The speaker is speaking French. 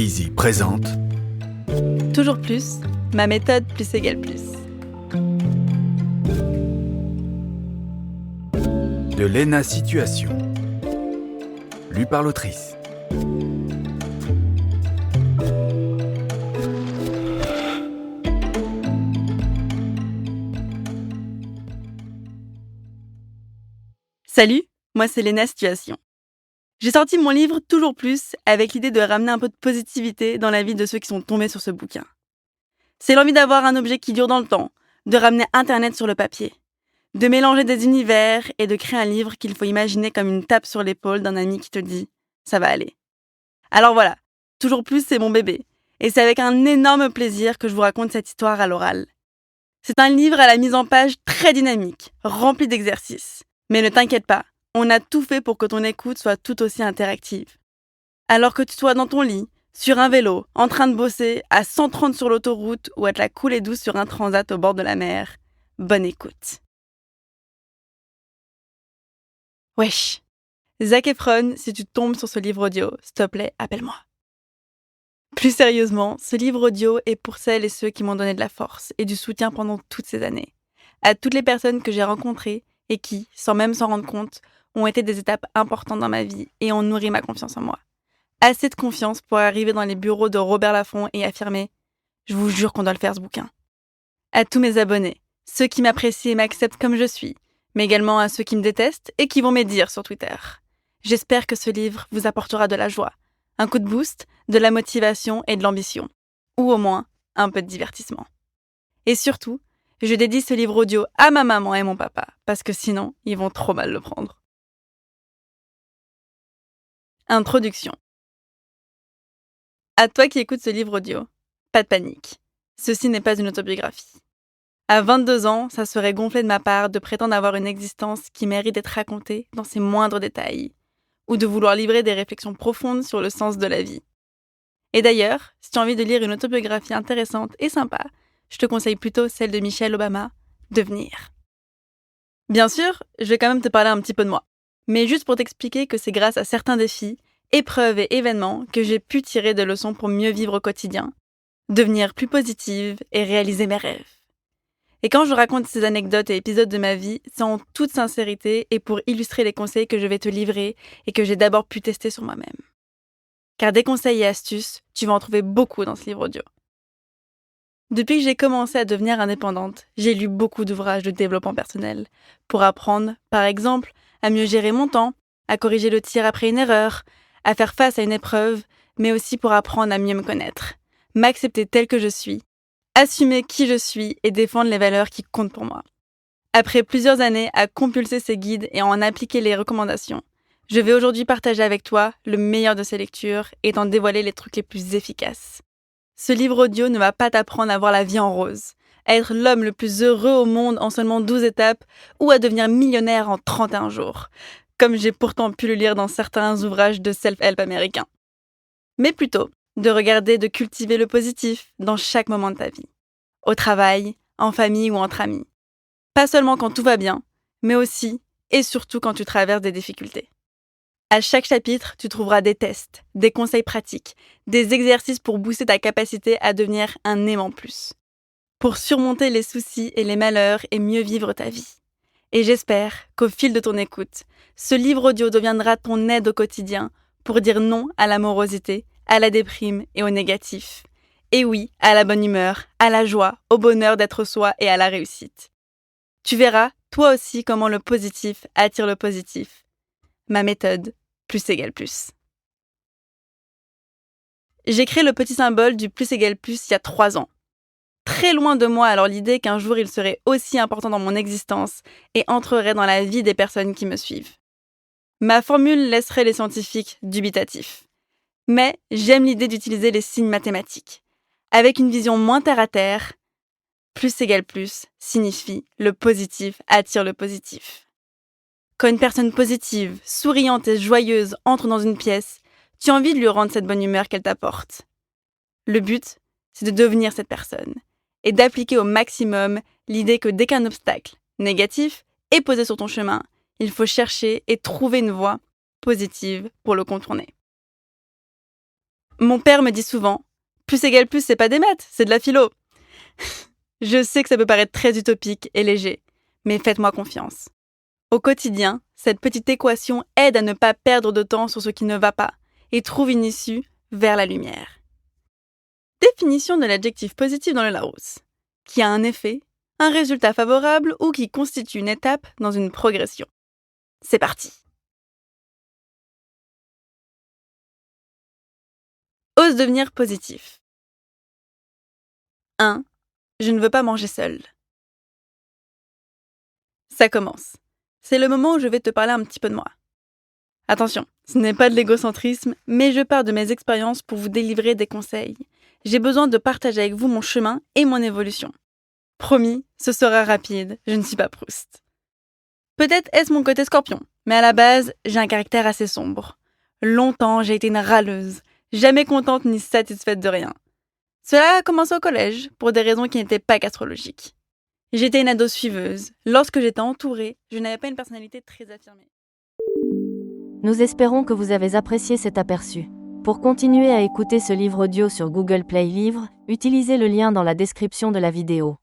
Easy présente Toujours plus, ma méthode plus égale plus. de Léna Situation, lu par l'autrice. Salut, moi c'est Léna Situation. J'ai sorti mon livre Toujours plus avec l'idée de ramener un peu de positivité dans la vie de ceux qui sont tombés sur ce bouquin. C'est l'envie d'avoir un objet qui dure dans le temps, de ramener Internet sur le papier, de mélanger des univers et de créer un livre qu'il faut imaginer comme une tape sur l'épaule d'un ami qui te dit « ça va aller ». Alors voilà, Toujours plus c'est mon bébé, et c'est avec un énorme plaisir que je vous raconte cette histoire à l'oral. C'est un livre à la mise en page très dynamique, rempli d'exercices. Mais ne t'inquiète pas, on a tout fait pour que ton écoute soit tout aussi interactive. Alors que tu sois dans ton lit, sur un vélo, en train de bosser, à 130 sur l'autoroute ou à te la couler douce sur un transat au bord de la mer, bonne écoute. Wesh, Zac Efron, si tu tombes sur ce livre audio, s'il te plaît, appelle-moi. Plus sérieusement, ce livre audio est pour celles et ceux qui m'ont donné de la force et du soutien pendant toutes ces années. À toutes les personnes que j'ai rencontrées et qui, sans même s'en rendre compte, ont été des étapes importantes dans ma vie et ont nourri ma confiance en moi. Assez de confiance pour arriver dans les bureaux de Robert Laffont et affirmer « Je vous jure qu'on doit le faire ce bouquin ». À tous mes abonnés, ceux qui m'apprécient et m'acceptent comme je suis, mais également à ceux qui me détestent et qui vont m'aider sur Twitter. J'espère que ce livre vous apportera de la joie, un coup de boost, de la motivation et de l'ambition. Ou au moins, un peu de divertissement. Et surtout, je dédie ce livre audio à ma maman et mon papa, parce que sinon, ils vont trop mal le prendre. Introduction. À toi qui écoutes ce livre audio, pas de panique. Ceci n'est pas une autobiographie. À 22 ans, ça serait gonflé de ma part de prétendre avoir une existence qui mérite d'être racontée dans ses moindres détails, ou de vouloir livrer des réflexions profondes sur le sens de la vie. Et d'ailleurs, si tu as envie de lire une autobiographie intéressante et sympa, je te conseille plutôt celle de Michelle Obama, Devenir. Bien sûr, je vais quand même te parler un petit peu de moi, mais juste pour t'expliquer que c'est grâce à certains défis, épreuves et événements que j'ai pu tirer des leçons pour mieux vivre au quotidien, devenir plus positive et réaliser mes rêves. Et quand je raconte ces anecdotes et épisodes de ma vie, c'est en toute sincérité et pour illustrer les conseils que je vais te livrer et que j'ai d'abord pu tester sur moi-même. Car des conseils et astuces, tu vas en trouver beaucoup dans ce livre audio. Depuis que j'ai commencé à devenir indépendante, j'ai lu beaucoup d'ouvrages de développement personnel pour apprendre, par exemple, à mieux gérer mon temps, à corriger le tir après une erreur, à faire face à une épreuve, mais aussi pour apprendre à mieux me connaître, m'accepter tel que je suis, assumer qui je suis et défendre les valeurs qui comptent pour moi. Après plusieurs années à compulser ces guides et à en appliquer les recommandations, je vais aujourd'hui partager avec toi le meilleur de ces lectures et t'en dévoiler les trucs les plus efficaces. Ce livre audio ne va pas t'apprendre à voir la vie en rose, à être l'homme le plus heureux au monde en seulement 12 étapes ou à devenir millionnaire en 31 jours, comme j'ai pourtant pu le lire dans certains ouvrages de self-help américains. Mais plutôt de regarder de cultiver le positif dans chaque moment de ta vie, au travail, en famille ou entre amis. Pas seulement quand tout va bien, mais aussi et surtout quand tu traverses des difficultés. À chaque chapitre, tu trouveras des tests, des conseils pratiques, des exercices pour booster ta capacité à devenir un aimant plus. Pour surmonter les soucis et les malheurs et mieux vivre ta vie. Et j'espère qu'au fil de ton écoute, ce livre audio deviendra ton aide au quotidien pour dire non à la morosité, à la déprime et au négatif. Et oui, à la bonne humeur, à la joie, au bonheur d'être soi et à la réussite. Tu verras, toi aussi, comment le positif attire le positif. Ma méthode, plus égale plus. J'ai créé le petit symbole du plus égale plus il y a 3 ans. Très loin de moi alors l'idée qu'un jour il serait aussi important dans mon existence et entrerait dans la vie des personnes qui me suivent. Ma formule laisserait les scientifiques dubitatifs. Mais j'aime l'idée d'utiliser les signes mathématiques. Avec une vision moins terre à terre, plus égale plus signifie le positif attire le positif. Quand une personne positive, souriante et joyeuse entre dans une pièce, tu as envie de lui rendre cette bonne humeur qu'elle t'apporte. Le but, c'est de devenir cette personne et d'appliquer au maximum l'idée que dès qu'un obstacle négatif est posé sur ton chemin, il faut chercher et trouver une voie positive pour le contourner. Mon père me dit souvent « plus égale plus, c'est pas des maths, c'est de la philo ». Je sais que ça peut paraître très utopique et léger, mais faites-moi confiance. Au quotidien, cette petite équation aide à ne pas perdre de temps sur ce qui ne va pas et trouve une issue vers la lumière. Définition de l'adjectif positif dans le Larousse, qui a un effet, un résultat favorable ou qui constitue une étape dans une progression. C'est parti. Ose devenir positif. 1. Je ne veux pas manger seul. Ça commence. C'est le moment où je vais te parler un petit peu de moi. Attention, ce n'est pas de l'égocentrisme, mais je pars de mes expériences pour vous délivrer des conseils. J'ai besoin de partager avec vous mon chemin et mon évolution. Promis, ce sera rapide, je ne suis pas Proust. Peut-être est-ce mon côté scorpion, mais à la base, j'ai un caractère assez sombre. Longtemps, j'ai été une râleuse, jamais contente ni satisfaite de rien. Cela a commencé au collège, pour des raisons qui n'étaient pas castrologiques. J'étais une ado suiveuse. Lorsque j'étais entourée, je n'avais pas une personnalité très affirmée. Nous espérons que vous avez apprécié cet aperçu. Pour continuer à écouter ce livre audio sur Google Play Livres, utilisez le lien dans la description de la vidéo.